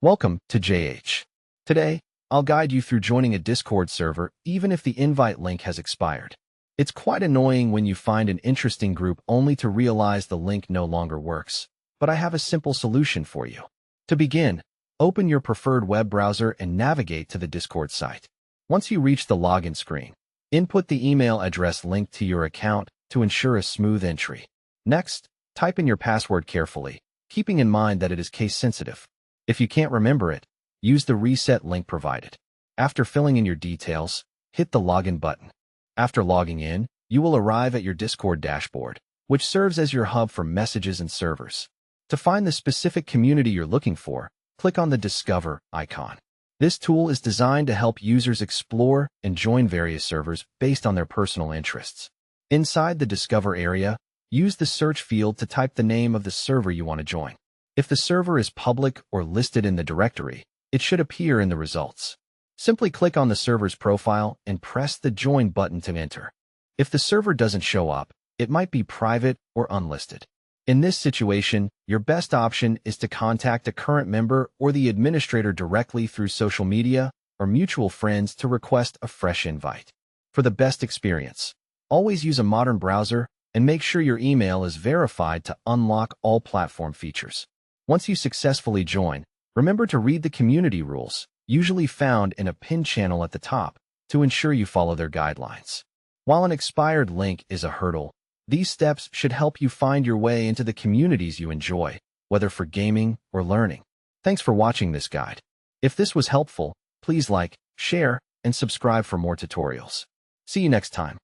Welcome to JH. Today, I'll guide you through joining a Discord server even if the invite link has expired. It's quite annoying when you find an interesting group only to realize the link no longer works, but I have a simple solution for you. To begin, open your preferred web browser and navigate to the Discord site. Once you reach the login screen, input the email address linked to your account to ensure a smooth entry. Next, type in your password carefully, keeping in mind that it is case-sensitive. If you can't remember it, use the reset link provided. After filling in your details, hit the login button. After logging in, you will arrive at your Discord dashboard, which serves as your hub for messages and servers. To find the specific community you're looking for, click on the Discover icon. This tool is designed to help users explore and join various servers based on their personal interests. Inside the Discover area, use the search field to type the name of the server you want to join. If the server is public or listed in the directory, it should appear in the results. Simply click on the server's profile and press the Join button to enter. If the server doesn't show up, it might be private or unlisted. In this situation, your best option is to contact a current member or the administrator directly through social media or mutual friends to request a fresh invite. For the best experience, always use a modern browser and make sure your email is verified to unlock all platform features. Once you successfully join, remember to read the community rules, usually found in a pinned channel at the top, to ensure you follow their guidelines. While an expired link is a hurdle, these steps should help you find your way into the communities you enjoy, whether for gaming or learning. Thanks for watching this guide. If this was helpful, please like, share, and subscribe for more tutorials. See you next time.